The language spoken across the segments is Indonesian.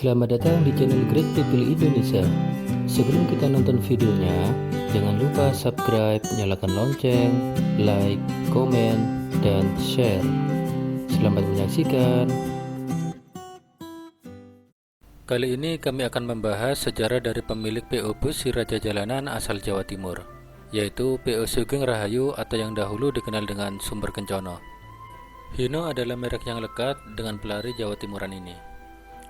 Selamat datang di channel Great People Indonesia. Sebelum kita nonton videonya, jangan lupa subscribe, nyalakan lonceng, like, komen, dan share. Selamat menyaksikan. Kali ini kami akan membahas sejarah dari pemilik PO Bus si Raja Jalanan asal Jawa Timur, yaitu PO Sugeng Rahayu atau yang dahulu dikenal dengan Sumber Kencono. Hino adalah merek yang lekat dengan pelari Jawa Timuran ini.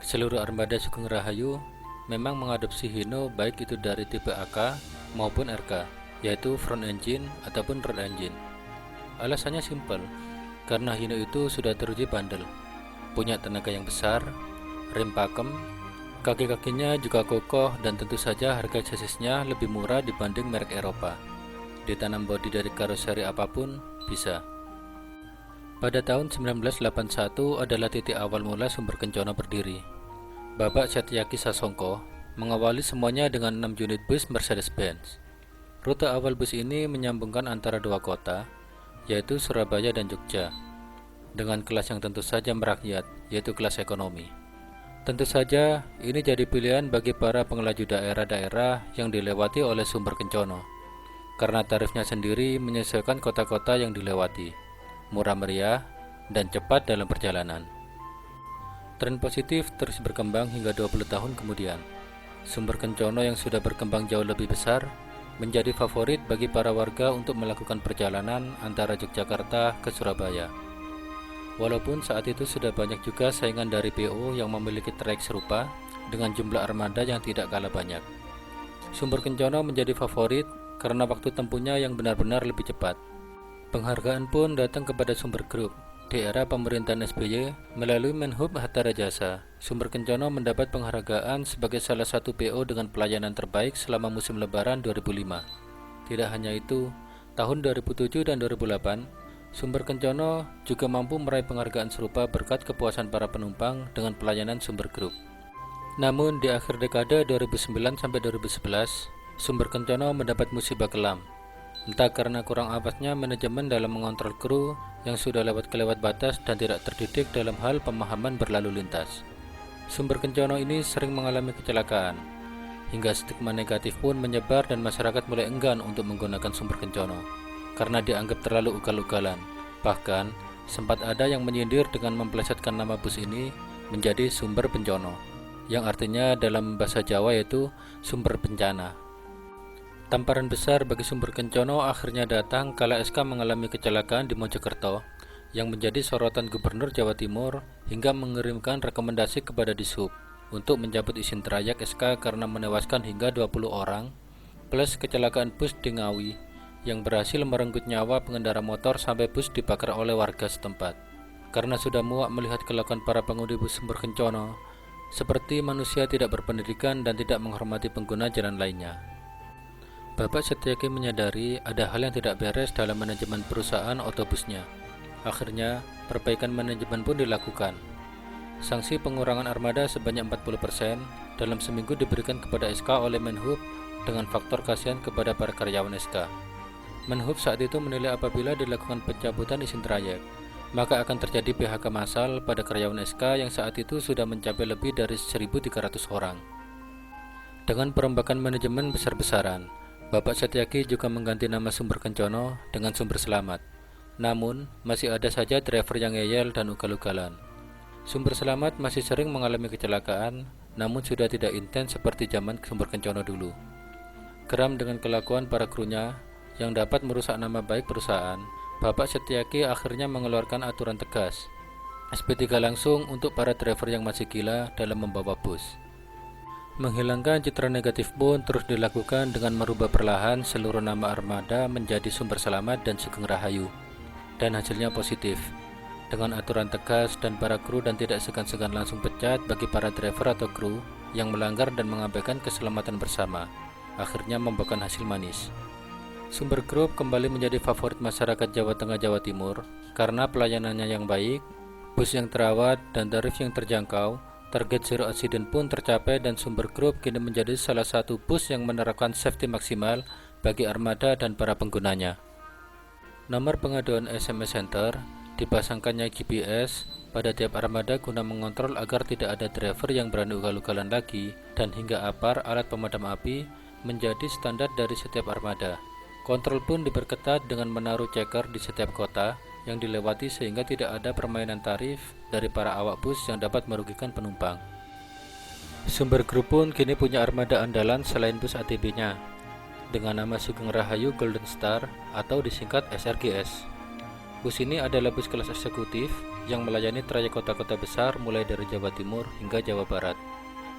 Seluruh armada Sugeng Rahayu memang mengadopsi Hino baik itu dari tipe AK maupun RK, yaitu front engine ataupun rear engine. Alasannya simpel, karena Hino itu sudah teruji bandel, punya tenaga yang besar, rem pakem, kaki-kakinya juga kokoh, dan tentu saja harga chassisnya lebih murah dibanding merek Eropa. Ditanam bodi dari karoseri apapun bisa. Pada tahun 1981 adalah titik awal mula Sumber Kencono berdiri. Bapak Setyaki Sasongko mengawali semuanya dengan 6 unit bus Mercedes-Benz. Rute awal bus ini menyambungkan antara dua kota, yaitu Surabaya dan Jogja, dengan kelas yang tentu saja merakyat, yaitu kelas ekonomi. Tentu saja ini jadi pilihan bagi para pengelaju daerah-daerah yang dilewati oleh Sumber Kencono, karena tarifnya sendiri menyesuaikan kota-kota yang dilewati, murah meriah, dan cepat dalam perjalanan. Tren positif terus berkembang hingga 20 tahun kemudian. Sumber Kencono yang sudah berkembang jauh lebih besar menjadi favorit bagi para warga untuk melakukan perjalanan antara Yogyakarta ke Surabaya. Walaupun saat itu sudah banyak juga saingan dari PO yang memiliki trayek serupa dengan jumlah armada yang tidak kalah banyak. Sumber Kencono menjadi favorit karena waktu tempuhnya yang benar-benar lebih cepat. Penghargaan pun datang kepada Sumber Group. Di era pemerintahan SBY, melalui Menhub Hatta Rajasa, Sumber Kencono mendapat penghargaan sebagai salah satu PO dengan pelayanan terbaik selama musim lebaran 2005. Tidak hanya itu, tahun 2007 dan 2008, Sumber Kencono juga mampu meraih penghargaan serupa berkat kepuasan para penumpang dengan pelayanan Sumber Group. Namun di akhir dekade 2009 sampai 2011, Sumber Kencono mendapat musibah kelam. Entah karena kurang awasnya manajemen dalam mengontrol kru yang sudah kelewat batas dan tidak terdidik dalam hal pemahaman berlalu lintas. Sumber Kencono ini sering mengalami kecelakaan, hingga stigma negatif pun menyebar dan masyarakat mulai enggan untuk menggunakan Sumber Kencono karena dianggap terlalu ugal-ugalan. Bahkan sempat ada yang menyindir dengan memplesetkan nama bus ini menjadi Sumber Bencono, yang artinya dalam bahasa Jawa yaitu sumber bencana. Tamparan besar bagi Sumber Kencono akhirnya datang kala SK mengalami kecelakaan di Mojokerto yang menjadi sorotan Gubernur Jawa Timur hingga mengirimkan rekomendasi kepada Dishub untuk mencabut izin trayek SK karena menewaskan hingga 20 orang, plus kecelakaan bus di Ngawi yang berhasil merenggut nyawa pengendara motor sampai bus dibakar oleh warga setempat. Karena sudah muak melihat kelakuan para pengemudi bus Sumber Kencono seperti manusia tidak berpendidikan dan tidak menghormati pengguna jalan lainnya. Bapak Setyaki menyadari ada hal yang tidak beres dalam manajemen perusahaan otobusnya. Akhirnya, perbaikan manajemen pun dilakukan. Sanksi pengurangan armada sebanyak 40% dalam seminggu diberikan kepada SK oleh Menhub dengan faktor kasihan kepada para karyawan SK. Menhub saat itu menilai apabila dilakukan pencabutan izin trayek, maka akan terjadi PHK massal pada karyawan SK yang saat itu sudah mencapai lebih dari 1.300 orang. Dengan perombakan manajemen besar-besaran, Bapak Setyaki juga mengganti nama Sumber Kencono dengan Sumber Selamat. Namun, masih ada saja driver yang ngeyel dan ugal-ugalan. Sumber Selamat masih sering mengalami kecelakaan, namun sudah tidak intens seperti zaman Sumber Kencono dulu. Geram dengan kelakuan para krunya yang dapat merusak nama baik perusahaan, Bapak Setyaki akhirnya mengeluarkan aturan tegas, SP3 langsung untuk para driver yang masih gila dalam membawa bus. Menghilangkan citra negatif pun terus dilakukan dengan merubah perlahan seluruh nama armada menjadi Sumber Selamat dan Sugeng Rahayu, dan hasilnya positif dengan aturan tegas dan para kru dan tidak segan-segan langsung pecat bagi para driver atau kru yang melanggar dan mengabaikan keselamatan bersama, akhirnya membuahkan hasil manis. Sumber Group kembali menjadi favorit masyarakat Jawa Tengah Jawa Timur karena pelayanannya yang baik, bus yang terawat, dan tarif yang terjangkau. Target zero accident pun tercapai dan Sumber Group kini menjadi salah satu bus yang menerapkan safety maksimal bagi armada dan para penggunanya. Nomor pengaduan SMS Center, dipasangkannya GPS, pada tiap armada guna mengontrol agar tidak ada driver yang berani ugal-ugalan lagi, dan hingga APAR alat pemadam api menjadi standar dari setiap armada. Kontrol pun diperketat dengan menaruh checker di setiap kota yang dilewati sehingga tidak ada permainan tarif dari para awak bus yang dapat merugikan penumpang. Sumber Group pun kini punya armada andalan selain bus ATB-nya, dengan nama Sugeng Rahayu Golden Star atau disingkat SRGS. Bus ini adalah bus kelas eksekutif yang melayani trayek kota-kota besar mulai dari Jawa Timur hingga Jawa Barat.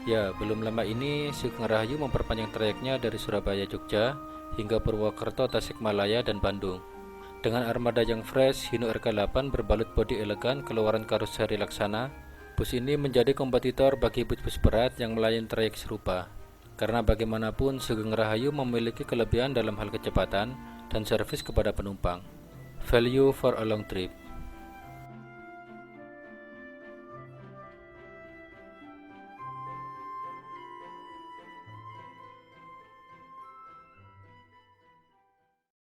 Ya, belum lama ini Sugeng Rahayu memperpanjang trayeknya dari Surabaya Jogja hingga Purwokerto, Tasikmalaya, dan Bandung. Dengan armada yang fresh, Hino RK8 berbalut bodi elegan keluaran karoseri Laksana, bus ini menjadi kompetitor bagi bus-bus berat yang melayani trayek serupa. Karena bagaimanapun Sugeng Rahayu memiliki kelebihan dalam hal kecepatan dan servis kepada penumpang. Value for a long trip.